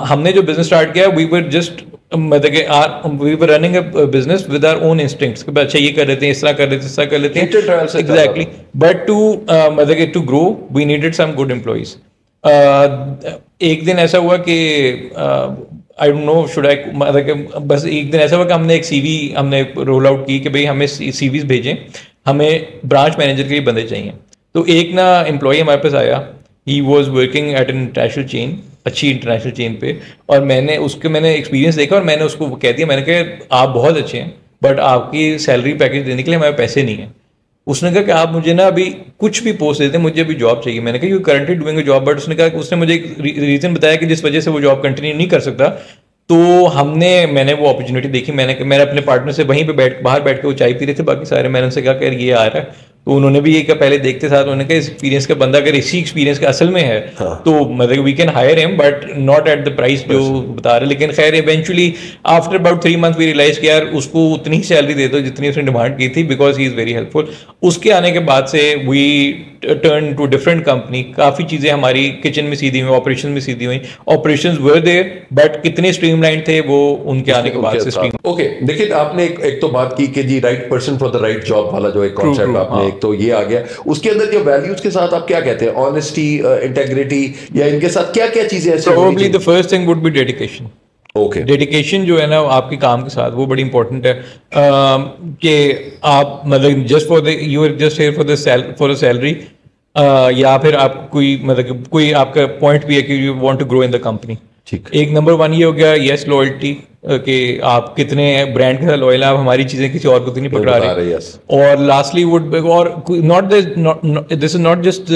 हमने जो बिजनेस स्टार्ट किया, वी वर जस्ट मतलब we were running a business with our own instincts कि अच्छा ये कर लेते हैं, इस तरह कर लेते हैं, इस तरह कर लेते हैं। एग्जैक्टली। बट टू मतलब to grow we needed some good employees. एक दिन ऐसा हुआ कि I don't know should I, मतलब बस एक दिन ऐसा हुआ कि हमने एक सीवी हमने रोल आउट की कि भाई हमें सीवीज भेजें, हमें ब्रांच मैनेजर के लिए बंदे चाहिए। तो एक ना एम्प्लॉय हमारे पास आया, he was working at an international chain, अच्छी इंटरनेशनल चेन पे, और मैंने एक्सपीरियंस देखा और मैंने उसको कह दिया, मैंने कहा आप बहुत अच्छे हैं बट आपकी सैलरी पैकेज देने के लिए हमारे पैसे नहीं है। उसने कहा कि आप मुझे ना अभी कुछ भी पोस्ट देते हैं, मुझे अभी जॉब चाहिए। मैंने कहा you currently doing a job, but उसने कहा, उसने मुझे एक रीज़न बताया कि जिस वजह से वो जॉब कंटिन्यू नहीं कर सकता। तो मैंने वो अपॉर्चुनिटी देखी, मैंने अपने पार्टनर से वहीं पे बाहर बैठ के वो चाय पी रहे थे बाकी सारे, मैंने उनसे कहा कि यार ये आ रहा है, तो उन्होंने भी ये कहा पहले देखते साथ, उन्होंने कहा एक्सपीरियंस का बंदा अगर इसी एक्सपीरियंस का असल में है तो मतलब we can hire him but not at the price जो बता रहे। लेकिन खैर eventually after about 3 month we realise कि यार उसको उतनी ही सैलरी दे दो जितनी उसने डिमांड की थी, because he is very helpful. उसके आने के बाद से we turn to different company, काफ़ी चीज़ें हमारी किचन में सीधी हुई, ऑपरेशन में सीधी हुई। ऑपरेशंस वर देयर बट कितने स्ट्रीमलाइन थे वो उनके आने के बाद से स्ट्रीम। ओके, देखिए आपने एक तो बात की कि जी right person for the right job वाला जो एक कॉन्सेप्ट आपने, एक तो ये आ गया। उसके अंदर जो वैल्यूज के साथ आप क्या कहते हैं, ऑनेस्टी, इंटेग्रिटी, या इनके साथ क्या क्या चीजें ऐसे? Probably the first thing would be dedication. Okay, dedication जो है ना आपके काम के साथ, वो बड़ी इंपॉर्टेंट है कि आप मतलब just for the you are just here for a salary, या फिर आप कोई मतलब कोई आपका पॉइंट भी है कि you want to grow in the company. ठीक, एक नंबर 1 ये हो गया, यस लॉयल्टी, कि आप कितने ब्रांड के साथ लॉयल हैं, आप हमारी चीजें किसी और को तो नहीं पकड़ा रहे। और लास्टली वुड, और not this is not just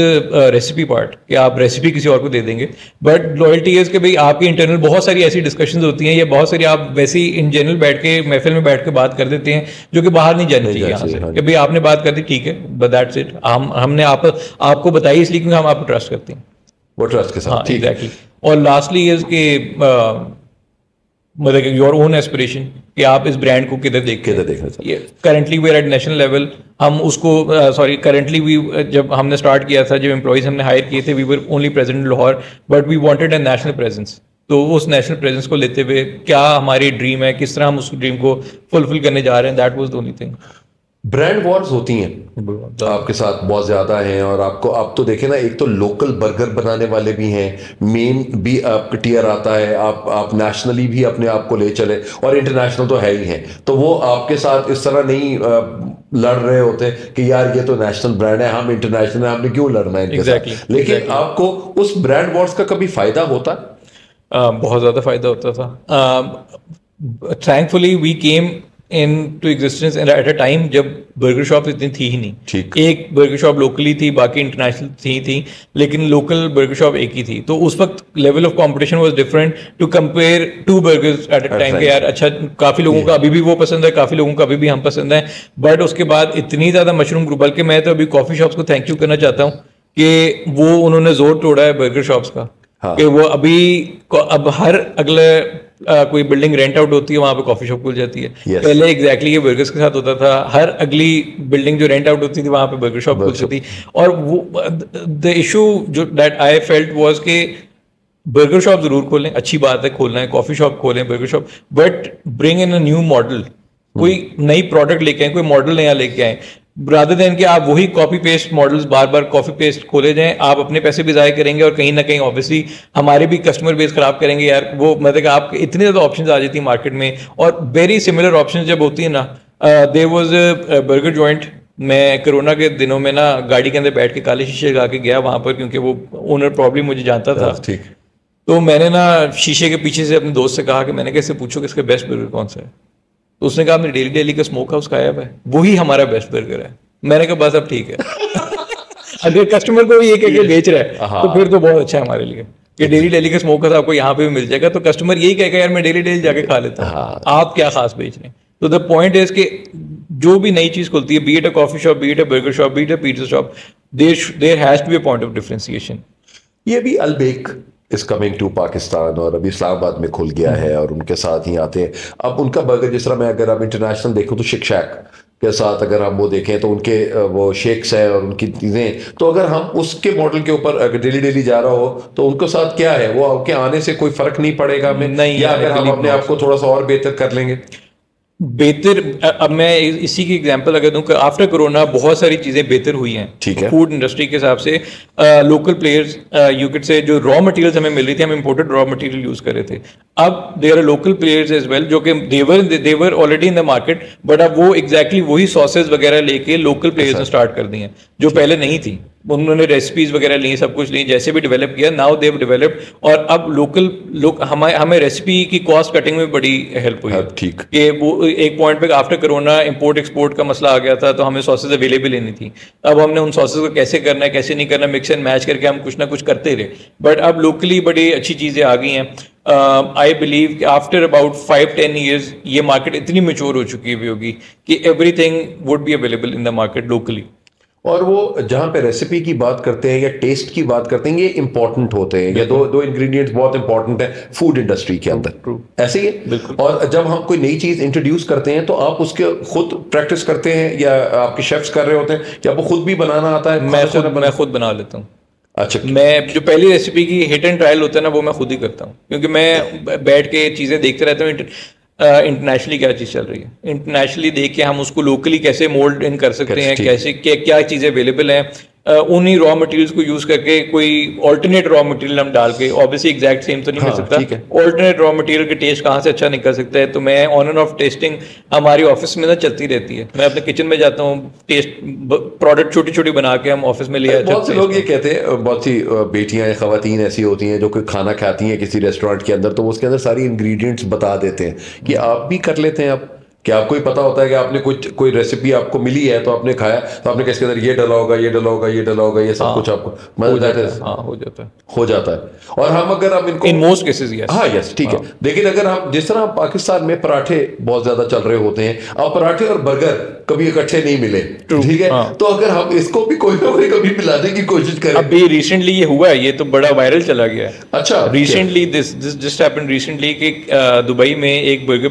recipe part कि आप रेसिपी किसी और को दे देंगे, बट लॉयल्टी इज कि भाई आपकी इंटरनल बहुत सारी ऐसी डिस्कशंस होती हैं, या बहुत सारी आप वैसे ही इन जनरल बैठ के महफिल में बैठ के बात कर देते हैं जो कि बाहर नहीं जानी चाहिए यहाँ से, कि भाई आपने बात कर दी ठीक है बट दैट्स इट। हमने आपको बताई इसलिए क्योंकि हम आपको ट्रस्ट करते हैं, वो ट्रस्ट के साथ। एग्जैक्टली। और लास्टली इज कि मतलब योर ओन एस्पिरेशन, कि आप इस ब्रांड को किधर देखना चाहिए। Currently we are at national level, हम उसको करंटली वी जब हमने स्टार्ट किया था, जब एम्प्लॉइज हमने हायर किए थे, we were only present in Lahore, but we wanted a national presence. तो उस नेशनल प्रेजेंस को लेते हुए क्या हमारी ड्रीम है, किस तरह हम उस ड्रीम को फुलफिल करने जा रहे हैं, that was the only thing. Brand Wars होती हैं आपके साथ बहुत ज्यादा हैं, और आपको आप तो देखें ना, एक तो लोकल बर्गर बनाने वाले भी हैं, मेन भी आपका टीयर आता है, आप नेशनली भी अपने आप को ले चले, और इंटरनेशनल तो है ही है। तो वो आपके साथ इस तरह नहीं लड़ रहे होते कि यार ये तो नेशनल ब्रांड है, हम इंटरनेशनल है, हमने क्यों लड़ना है इनके साथ। लेकिन आपको उस ब्रांड वॉर्स का कभी फायदा होता? बहुत ज्यादा फायदा होता था। Thankfully we came into existence at a time जब बर्गर शॉप इतनी थी ही नहीं। एक बर्गर शॉप लोकली थी, बाकी इंटरनेशनल थी, लेकिन लोकल बर्गर शॉप एक ही थी। तो उस वक्त level of competition was different to compare 2 burgers at a time. यार अच्छा, काफी लोगों को अभी भी वो पसंद है, काफी लोगों को अभी भी हम पसंद है, बट उसके बाद इतनी ज्यादा मशरूम ग्रुप, बल्कि मैं तो अभी कॉफी शॉप्स को थैंक यू करना चाहता हूँ कि वो उन्होंने जोर तोड़ा है बर्गर शॉप्स का। कि वो अभी अब हर अगले कोई बिल्डिंग रेंट आउट होती है, वहां पे कॉफी शॉप खुल जाती है। पहले एग्जैक्टली ये बर्गर्स के साथ होता था, हर अगली बिल्डिंग जो रेंट आउट होती थी वहां पे बर्गर शॉप खुलती थी। और वो द इशू जो दैट आई फेल्ट वाज कि बर्गर शॉप जरूर खोलें, अच्छी बात है खोलना है, कॉफी शॉप खोलें, burger shop, but bring in a new model, कोई नई प्रोडक्ट लेके आए, कोई मॉडल नया लेके आए, रादर देन कि आप वही कॉपी पेस्ट मॉडल्स बार बार कॉपी पेस्ट खोले जाएं। आप अपने पैसे भी ज़ाया करेंगे और कहीं ना कहीं ऑब्वियसली हमारे भी कस्टमर बेस खराब करेंगे यार। वो मतलब आप इतनी ज़्यादा ऑप्शंस आ जाती है मार्केट में, और वेरी सिमिलर ऑप्शंस जब होती है ना। There was a burger joint, मैं कोरोना के दिनों में ना गाड़ी के अंदर बैठ के काले शीशे लगा के गया वहाँ पर, क्योंकि वो ओनर प्रॉब्लम मुझे जानता था। ठीक, तो मैंने ना शीशे के पीछे से अपने दोस्त से कहा कि मैंने कैसे पूछो कि इसका बेस्ट बर्गर कौन सा है। तो उसने कहा आपने डेली डेली का स्मोक हाउस खाया है, वही हमारा बेस्ट बर्गर है। मैंने कहा बस अब ठीक है। अगर कस्टमर को ये कह के बेच रहा है तो फिर तो बहुत अच्छा है हमारे लिए कि डेली डेली का स्मोक हाउस आपको यहाँ पे भी मिल जाएगा, तो कस्टमर यही कहेगा यार मैं डेली डेली जाके खा लेता हूँ, आप क्या खास बेच रहे हैं। तो द पॉइंट इज कि जो भी नई चीज खुलती है, be it a coffee shop, be it a burger shop, be it a pizza shop, there has to be a point of differentiation. ये भी Albaik is coming to Pakistan, और अभी इस्लामाबाद में खुल गया है, और उनके साथ ही आते हैं। अब उनका बर्गर जिस तरह मैं अगर आप इंटरनेशनल देखूं तो शेक शैक के साथ अगर हम वो देखें तो उनके वो शेक्स है और उनकी चीज़ें, तो अगर हम उसके मॉडल के ऊपर अगर डेली डेली जा रहा हो तो उनके साथ क्या है, वो आपके आने से कोई फर्क नहीं पड़ेगा हमें नहीं, या अगर हम अपने आप को थोड़ा सा और बेहतर कर लेंगे? बेहतर, अब मैं इसी की एग्जांपल अगर दूं कि आफ्टर कोरोना बहुत सारी चीज़ें बेहतर हुई हैं। ठीक है। फूड इंडस्ट्री के हिसाब से local players you can say जो रॉ मटेरियल्स हमें मिल रही थी, हम इंपोर्टेड रॉ मटेरियल यूज़ कर रहे थे। अब there are local players as well जो कि they're already in the market, but अब वो एग्जैक्टली वही सॉसेज वगैरह लेके लोकल प्लेयर्स ने स्टार्ट कर दी हैं जो पहले नहीं थी। उन्होंने रेसिपीज वगैरह ली, सब कुछ ली, जैसे भी डेवलप किया, नाउ दे हैव डेवलप्ड। और अब लोकल लोग हमें रेसिपी की कॉस्ट कटिंग में बड़ी हेल्प हुई। ठीक कि वो एक पॉइंट पे आफ्टर कोरोना इंपोर्ट एक्सपोर्ट का मसला आ गया था, तो हमें सॉसेज अवेलेबल ही नहीं थी। अब हमने उन सॉसेज को कैसे करना है, कैसे नहीं करना, मिक्स एंड मैच करके हम कुछ ना कुछ करते रहे। बट अब लोकली बड़ी अच्छी चीज़ें आ गई हैं। आई बिलीव कि आफ्टर अबाउट 5-10 ईयर्स ये मार्केट इतनी मेच्योर हो चुकी हुई होगी कि everything would be available in the market locally. और वो जहां पे रेसिपी की बात करते हैं या टेस्ट की बात करते हैं, ये इंपॉर्टेंट होते हैं, ये दो इंग्रेडिएंट्स बहुत इंपॉर्टेंट है फूड इंडस्ट्री के अंदर। ऐसे ही है। और जब हम कोई नई चीज इंट्रोड्यूस करते हैं तो आप उसके खुद प्रैक्टिस करते हैं या आपके शेफ्स कर रहे होते हैं, या आपको खुद भी बनाना आता है? मैं खुद बना लेता हूँ। अच्छा। मैं जो पहली रेसिपी की हिट एंड ट्रायल होता है ना, वो मैं खुद ही करता हूँ, क्योंकि मैं बैठ के चीज़ें देखते रहता हूँ इंटरनेशनली क्या चीज़ चल रही है, इंटरनेशनली देख के हम उसको लोकली कैसे मोल्ड इन कर सकते हैं, कैसे क्या चीज़ें अवेलेबल हैं, उन्हीं रॉ मटेरियल्स को यूज करके कोई ऑल्टरनेट रॉ मटेरियल हम डाल के, ऑब्वियसली एग्जैक्ट सेम तो नहीं मिल सकता, ऑल्टरनेट रॉ मटेरियल के टेस्ट कहाँ से अच्छा निकल सकता है। तो मैं ऑन एंड ऑफ टेस्टिंग हमारी ऑफिस में ना चलती रहती है। मैं अपने किचन में जाता हूँ, टेस्ट प्रोडक्ट छोटी छोटी बना के हम ऑफिस में ले। बहुत से लोग ये कहते हैं, बहुत सी बेटियां या खवातीन ऐसी होती हैं जो कोई खाना खाती हैं किसी रेस्टोरेंट के अंदर, तो वो उसके अंदर सारी इंग्रेडिएंट्स बता देते हैं कि आप भी कर लेते हैं। आप क्या आपको ही पता होता है कि आपने कोई रेसिपी आपको मिली है तो आपने खाया, तो आपने किसके अंदर ये डला होगा, ये डला होगा, ये डला होगा, ये सब कुछ आपको हो जाता है। और हम अगर हम इनको इन मोस्ट केसेस यस, हाँ यस ठीक है। लेकिन अगर हम जिस तरह पाकिस्तान में पराठे बहुत ज्यादा चल रहे होते हैं, अब पराठे और बर्गर कभी इकट्ठे नहीं मिले, ठीक है, तो अगर हम इसको भी कोई ना कोई कभी मिलाने की कोशिश करें। अभी रिसेंटली ये हुआ है, ये तो बड़ा वायरल चला गया है। अच्छा, recently this just happened recently कि दुबई में एक बर्गर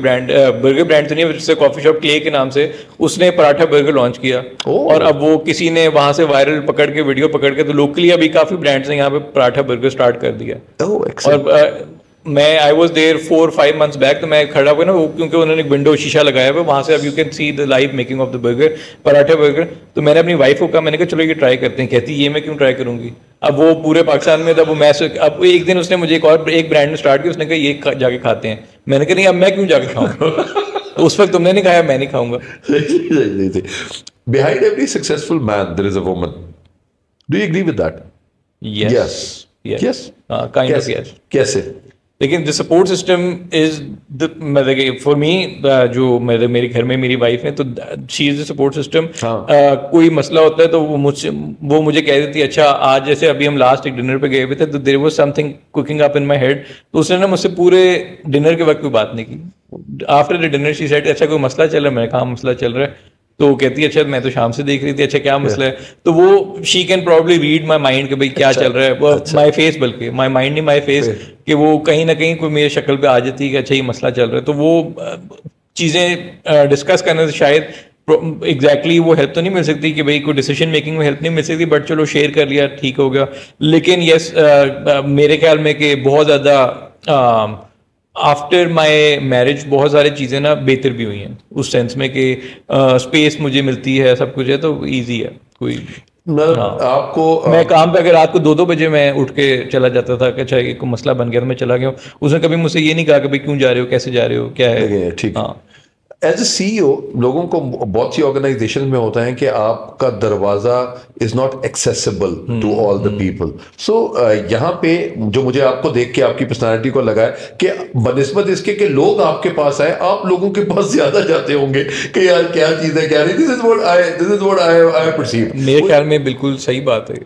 ब्रांड तो नहीं, कॉफी शॉप क्ले के नाम से उसने पराठा बर्गर लॉन्च किया। और अब वो किसी ने वहां से वायरल पकड़ के वीडियो पकड़ के, तो लोकली अभी काफी ब्रांड्स ने यहाँ पे पराठा बर्गर स्टार्ट कर दिया। और मैं I was there 4-5 months back, तो मैं खड़ा हुआ ना, क्योंकि उन्होंने विंडो शीशा लगाया हुआ, वहां से अब you can see the live making of the burger, paratha burger. तो मैंने अपनी वाइफ को कहा, मैंने कहा चलो ये ट्राई करते हैं। कहती ये मैं क्यों ट्राई करूंगी। अब वो पूरे पाकिस्तान में अब अब एक दिन उसने मुझे एक ब्रांड ने स्टार्ट किया, उसने कहा ये जाके खाते हैं। मैंने कहा नहीं, अब मैं क्यों जाके खाऊंगा। तो उस वक्त तुमने नहीं खाया, मैं नहीं खाऊंगा। Behind every successful man there is a woman. Do you agree with that? Yes. Kind of yes. कैसे? लेकिन the support system is the for me, जो मेरे घर में मेरी वाइफ है, तो she is the support system. कोई मसला होता है तो वो मुझे कह देती है, अच्छा आज जैसे अभी हम लास्ट एक डिनर पे गए हुए थे, तो there was something cooking up in my head, तो उसने ना मुझसे पूरे डिनर के वक्त कोई बात नहीं की। After the dinner she said, अच्छा कोई मसला चल रहा है? मैंने कहा मसला चल रहा है। तो कहती है, अच्छा मैं तो शाम से देख रही थी, अच्छा क्या मसला है? तो वो she can probably read my mind कि भाई क्या चल रहा है, माई फेस, बल्कि माई माइंड नहीं माई फेस, कि वो कहीं ना कहीं कोई मेरी शक्ल पे आ जाती है कि अच्छा ये मसला चल रहा है। तो वो चीज़ें डिस्कस करने से शायद एग्जैक्टली वो हेल्प तो नहीं मिल सकती कि भाई कोई डिसीजन मेकिंग में हेल्प नहीं मिल सकती, बट चलो शेयर कर लिया, ठीक हो गया। लेकिन यस, मेरे ख्याल में कि बहुत ज़्यादा आफ्टर माई मैरिज बहुत सारी चीज़ें ना बेहतर भी हुई हैं, उस सेंस में कि स्पेस मुझे मिलती है, सब कुछ है, तो ईजी है। कोई आपको मैं काम पे अगर रात को 2-2 बजे मैं उठ के चला जाता था कि अच्छा एक मसला बन गया तो मैं चला गया, उसने कभी मुझसे ये नहीं कहा कि भाई क्यों जा रहे हो, कैसे जा रहे हो, क्या है। ठीक। हाँ, एज ए सीईओ लोगों को बहुत सी ऑर्गेनाइजेशन में होता है कि आपका दरवाजा is not accessible to all the people. So यहाँ पे जो मुझे आपको देख के आपकी पर्सनालिटी को लगा है कि बनिस्बत इसके कि लोग आपके पास आए, आप लोगों के पास ज्यादा जाते होंगे कि यार क्या चीज है, क्या नहीं। This is what I perceive. मेरे ख्याल में बिल्कुल सही बात है,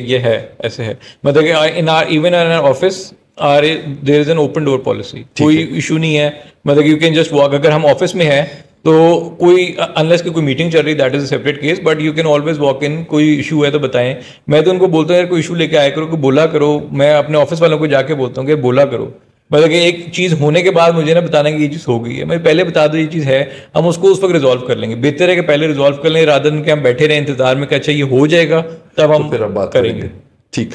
ये है, ऐसे है। मतलब in our office there is an open door policy, कोई इशू नहीं है। मतलब यू कैन जस्ट वॉक, अगर हम ऑफिस में हैं तो कोई अनलेस की कोई मीटिंग चल रही, that is a separate case, but you can always walk in. कोई इशू है तो बताएं। मैं तो उनको बोलता हूँ यार कोई इशू लेके आया करो, कोई बोला करो। मैं अपने ऑफिस वालों को जाके बोलता हूँ कि बोला करो। मतलब कि एक चीज़ होने के बाद मुझे ना बताना कि ये चीज़ हो गई है, मैं पहले बता दो ये चीज़ है, हम उसको उस वक्त रिजॉल्व कर लेंगे। बेहतर है कि पहले रिजॉल्व कर लें, रादर देन कि हम बैठे रहे इंतजार में कि अच्छा ये हो जाएगा तब हम फिर बात करेंगे। ठीक।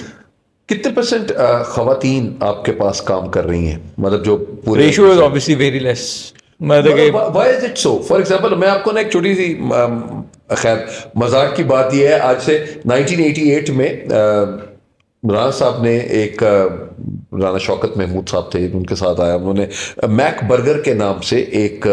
कितने % खवातीन आपके पास काम कर रही हैं? मतलब जो पूरे ratio is obviously very less. मतलब why is it so? For example मैं आपको ना एक छोटी सी खैर मजाक की बात यह है, आज से 1988 में राना साहब ने एक राना शौकत महमूद साहब थे, उनके साथ आया, उन्होंने मैक बर्गर के नाम से एक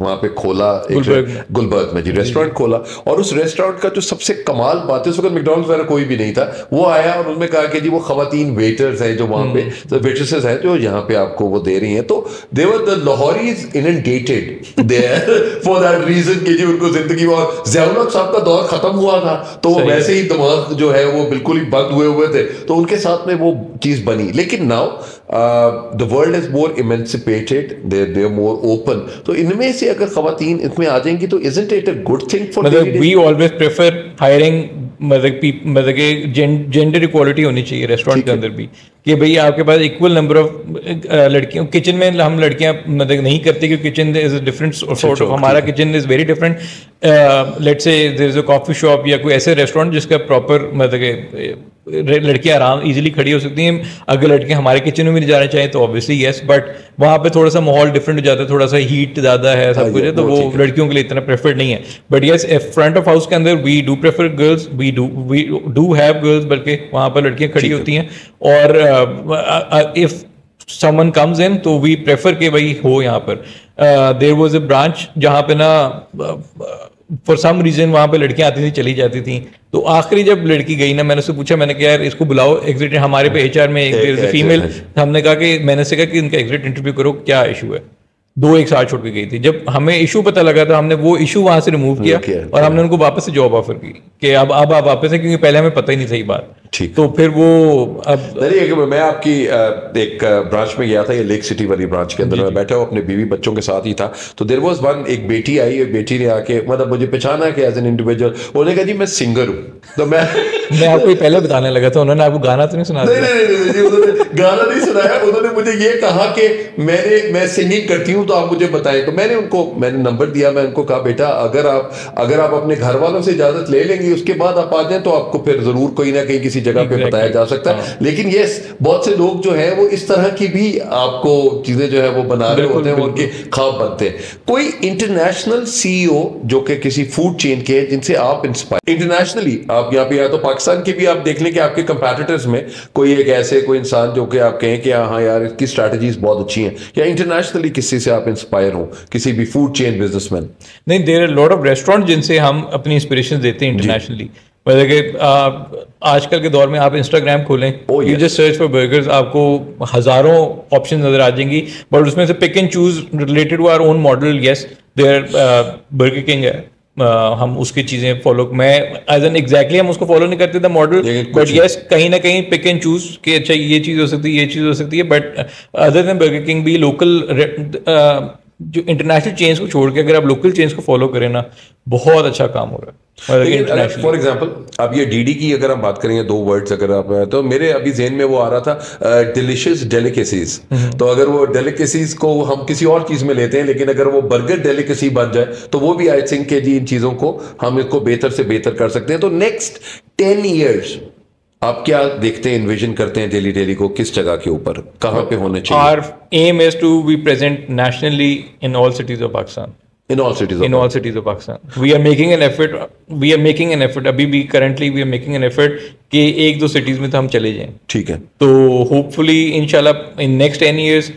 वहां पे खोला, गुलबर्ग में जी रेस्टोरेंट खोला। और उस रेस्टोरेंट का जो सबसे कमाल बात है, उस वक्त मैकडॉनल्ड्स वगैरह कोई भी नहीं था, वो आया और उन्होंने कहा कि जी वो खवातीन वेटर्स हैं जो वहां पे वेट्रेसेस हैं जो यहाँ पे आपको वो दे रही हैं, तो they were the Lahoris inundated there for that reason कि जी उनको जिंदगी, और ज़ियाउल हक साहब का दौर खत्म हुआ था तो वैसे ही दिमाग जो है वो बिल्कुल ही बंद हुए थे, तो उनके साथ में वो चीज बनी। लेकिन now the world is more emancipated, they are more open, तो इनमें से अगर खवातीन इसमें आ जाएंगी तो isn't it a good thing for, मतलब वी ऑलवेज प्रेफर हायरिंग, मतलब कि जेंडर इक्वालिटी होनी चाहिए रेस्टोरेंट के अंदर भी, कि भाई आपके पास इक्वल नंबर ऑफ लड़कियों, किचन में हम लड़कियां मतलब नहीं करते क्योंकि kitchen is a different sort of, हमारा kitchen is very different. Let's say there is a coffee shop या कोई ऐसे रेस्टोरेंट जिसका प्रॉपर मतलब लड़कियां आराम इजीली खड़ी हो सकती हैं, अगर लड़कियां हमारे किचन में भी जाना चाहें तो ऑब्वियसली यस, बट वहाँ पे थोड़ा सा माहौल डिफरेंट हो जाता है, थोड़ा सा हीट ज़्यादा है, सब कुछ है, तो वो लड़कियों के लिए इतना प्रेफर्ड नहीं है। But yes front of house के अंदर we do prefer girls, we do have girls, बल्कि वहाँ पर लड़कियां खड़ी होती हैं, और इफ समवन कम्स इन तो वी प्रेफर कि भाई हो यहाँ पर। देयर वाज अ ब्रांच जहाँ पे ना फॉर सम रीजन वहाँ पे लड़कियां आती थी चली जाती थी, तो आखिरी जब लड़की गई ना, मैंने उससे पूछा, मैंने कहा यार इसको बुलाओ एग्जिट, हमारे पे एचआर में एक फीमेल, हमने कहा कि मैंने से कहा कि इनका एग्जिट इंटरव्यू करो, क्या इशू है, 2 एक साथ छोड़ के गई थी। जब हमें इशू पता लगा तो हमने वो इशू वहां से रिमूव किया और हमने उनको वापस से जॉब ऑफर की कि अब आप वापस है, क्योंकि पहले हमें पता ही नहीं सही बात। ठीक, तो फिर वो अब मैं आपकी एक ब्रांच में गया था, ये लेक सिटी वाली ब्रांच के अंदर मैं बैठा हूँ अपने बीवी बच्चों के साथ ही था, तो देयर वाज वन, एक बेटी आई, एक बेटी ने आके मतलब मुझे पहचाना कि एज एन इंडिविजुअल, उन्होंने कहा जी मैं सिंगर हूँ, तो मैं आपको पहले बताने लगा था, उन्होंने आपको गाना तो नहीं सुना? नहीं, उन्होंने गाना नहीं सुनाया, उन्होंने मुझे ये कहा कि मैं सिंगिंग करती हूँ तो आप मुझे बताएं, तो मैंने नंबर दिया, मैं उनको कहा बेटा अगर आप अपने घर वालों से इजाजत ले लेंगे उसके बाद आप आ जाएं तो आपको फिर जरूर कोई ना कहीं किसी जगह पे बताया जा सकता है। लेकिन ये बहुत से लोग जो है वो इस तरह की भी आपको चीजें जो है वो बना रहे होते हैं, वो उनके ख्वाब बनते हैं। कोई इंटरनेशनल सीईओ जो कि किसी फूड चेन के जिनसे आप इंस्पायर इंटरनेशनली, आप यहाँ पे या तो पाकिस्तान के भी आप देख लें कि आपके कंपेटिटर्स में कोई एक ऐसे कोई इंसान जो कि आप कहें कि हाँ यार इसकी स्ट्रैटेजीज बहुत अच्छी हैं, या इंटरनेशनली किसी से आप इंस्पायर हो, किसी भी फूड चेन बिजनेसमैन? नहीं, there are lot of restaurant जिनसे हम अपनी इंस्पिरेशन देते हैं इंटरनेशनली। मतलब कि आजकल के दौर में आप इंस्टाग्राम खोलें, you just search for burgers, आपको हजारों ऑप्शन नजर आ जाएंगी, बट उसमें से pick and choose related to our own model. Yes there Burger King है, हम उसकी चीजें फॉलो, मैं एज एन एग्जैक्टली हम उसको फॉलो नहीं करते थे मॉडल, बट यस कहीं ना कहीं पिक एंड चूज कि अच्छा ये चीज हो सकती है, ये चीज हो सकती है। But other than burger king भी लोकल जो इंटरनेशनल चेंज को छोड़ के अगर आप लोकल चेंज को फॉलो करें ना, बहुत अच्छा काम हो रहा है। फॉर एग्जांपल अब ये डीडी की अगर हम बात करेंगे, 2 वर्ड्स अगर आप, तो मेरे अभी ज़हन में वो आ रहा था डिलिशियस डेलिकेसीज, तो अगर वो डेलिकेसीज को हम किसी और चीज में लेते हैं, लेकिन अगर वो बर्गर डेलिकेसी बन जाए तो वो भी आई थिंक के जी इन चीजों को हम इसको बेहतर से बेहतर कर सकते हैं। तो नेक्स्ट 10 ईयर्स आप क्या देखते हैं, इन्विजन करते हैं डेली को किस जगह के ऊपर, कहां पे होने चाहिए? Our aim is to be present nationally in all cities of Pakistan. In all cities of Pakistan. We are making an effort. अभी भी currently we are making an effort कि 1-2 cities में तो हम चले जाएं। ठीक है। तो hopefully इंशाल्लाह in next 10 years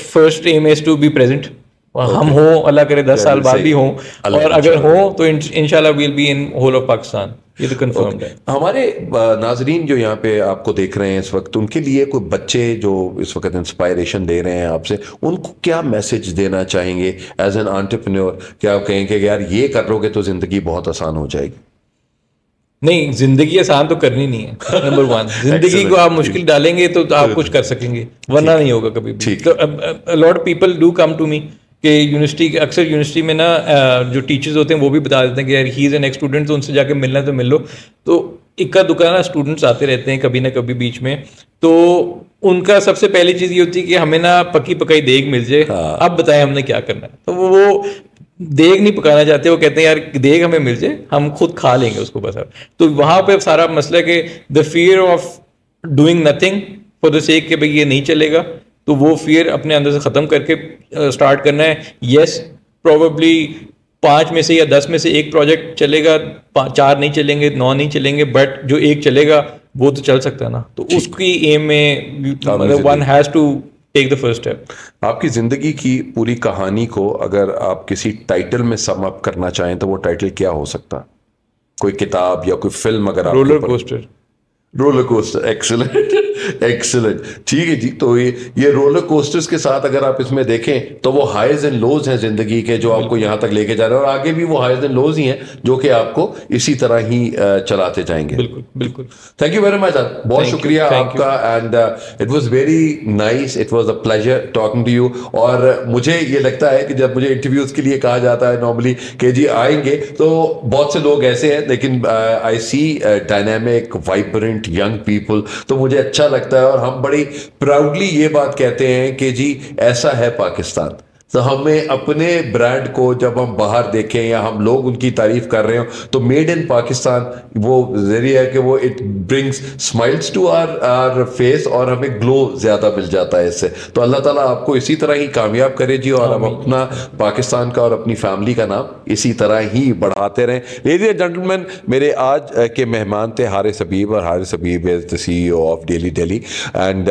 first aim is to be present. हम हो, अल्लाह करे 10 साल बाद भी हो, और अगर हो तो इंशाल्लाह we'll be in whole of Pakistan. ये तो कंफर्म्ड है। हमारे नाजरीन जो यहाँ पे आपको देख रहे हैं इस वक्त, उनके लिए कोई बच्चे जो इस वक्त इंस्पायरेशन ले रहे हैं आपसे, उनको क्या मैसेज देना चाहेंगे एज एन एंटरप्रेन्योर? क्या आप कहेंगे कि यार ये कर लोगे तो जिंदगी बहुत आसान हो जाएगी? नहीं, जिंदगी आसान तो करनी नहीं है। नंबर 1, जिंदगी को आप मुश्किल डालेंगे तो आप कुछ कर सकेंगे, वरना नहीं होगा कभी भी। तो lot of people do come to me कि यूनिवर्सिटी, अक्सर यूनिवर्सिटी में ना जो टीचर्स होते हैं वो भी बता देते हैं कि यार he is an x student, तो उनसे जाके मिलना तो मिल लो। तो इक्का दुक्का ना स्टूडेंट्स आते रहते हैं कभी ना कभी बीच में, तो उनका सबसे पहली चीज़ ये होती है कि हमें ना पकी पकाई देग मिल जाए, अब बताएं हमने क्या करना है। तो वो देग नहीं पकाना चाहते, वो कहते हैं यार देग हमें मिल जाए, हम खुद खा लेंगे उसको बस। अब तो वहाँ पे सारा मसला है कि the fear of doing nothing for the sake कि भाई ये नहीं चलेगा, तो वो फियर अपने अंदर से ख़त्म करके स्टार्ट करना है। येस, प्रोबेबली 5 में से या 10 में से एक प्रोजेक्ट चलेगा, 4 नहीं चलेंगे, 9 नहीं चलेंगे, बट जो एक चलेगा वो तो चल सकता है ना। तो उसकी एम में one has to take the first step. आपकी ज़िंदगी की पूरी कहानी को अगर आप किसी टाइटल में सम अप करना चाहें तो वो टाइटल क्या हो सकता है? कोई किताब या कोई फिल्म अगर आप roller coaster. Roller coaster, excellent excellent. ठीक है जी। तो ये रोलर कोस्टर्स के साथ अगर आप इसमें देखें तो वो हाइज एंड लोज हैं जिंदगी के, जो आपको यहाँ तक लेके जा रहे हैं, और आगे भी वो हाइज एंड लोज ही हैं जो कि आपको इसी तरह ही चलाते जाएंगे। बिल्कुल बिल्कुल। थैंक यू वेरी मच, बहुत शुक्रिया आपका, and it was very nice, it was a pleasure talking to you. और मुझे ये लगता है कि जब मुझे इंटरव्यूज के लिए कहा जाता है नॉर्मली कि जी आएंगे, तो बहुत से लोग ऐसे हैं, लेकिन आई सी डायनेमिक वाइब्रेंट यंग पीपल, तो मुझे अच्छा लगता है। और हम बड़ी प्राउडली ये बात कहते हैं कि जी ऐसा है पाकिस्तान। तो हमें अपने ब्रांड को जब हम बाहर देखें या हम लोग उनकी तारीफ कर रहे हो, तो मेड इन पाकिस्तान वो जरिए है कि वो it brings smiles to our face, और हमें ग्लो ज्यादा मिल जाता है इससे। तो अल्लाह ताला आपको इसी तरह ही कामयाब करे जी, और हम अपना पाकिस्तान का और अपनी फैमिली का नाम इसी तरह ही बढ़ाते रहें। लेडीज एंड जेंटलमैन, मेरे आज के मेहमान थे हारिस हबीब, और Haris Habib is the CEO of Daily Deli, and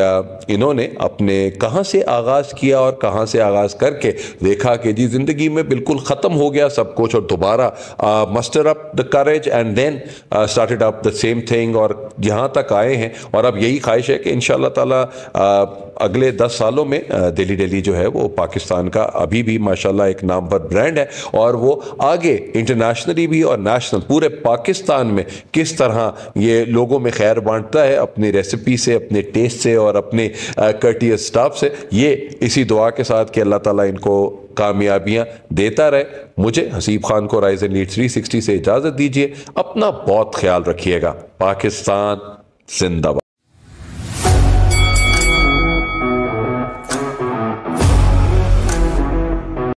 इन्होंने अपने कहाँ से आगाज़ किया और कहाँ से आगाज़ करके देखा कि जी जिंदगी में बिल्कुल खत्म हो गया सब कुछ, और दोबारा muster up the courage and then started up the same thing, और यहाँ तक आए हैं। और अब यही ख्वाहिश है कि इंशाल्लाह ताला अगले 10 सालों में डेली डेली जो है वो पाकिस्तान का अभी भी माशाल्लाह एक नामवर ब्रांड है, और वो आगे इंटरनेशनली भी और नेशनल पूरे पाकिस्तान में किस तरह ये लोगों में खैर बांटता है अपनी रेसिपी से, अपने टेस्ट से, और अपने कर्टियस स्टाफ से। ये इसी दुआ के साथ कि अल्लाह ताला इनको कामयाबियां देता रहे। मुझे हसीब खान को राइज एंड लीड 360 से इजाजत दीजिए। अपना बहुत ख्याल रखिएगा। पाकिस्तान जिंदाबाद।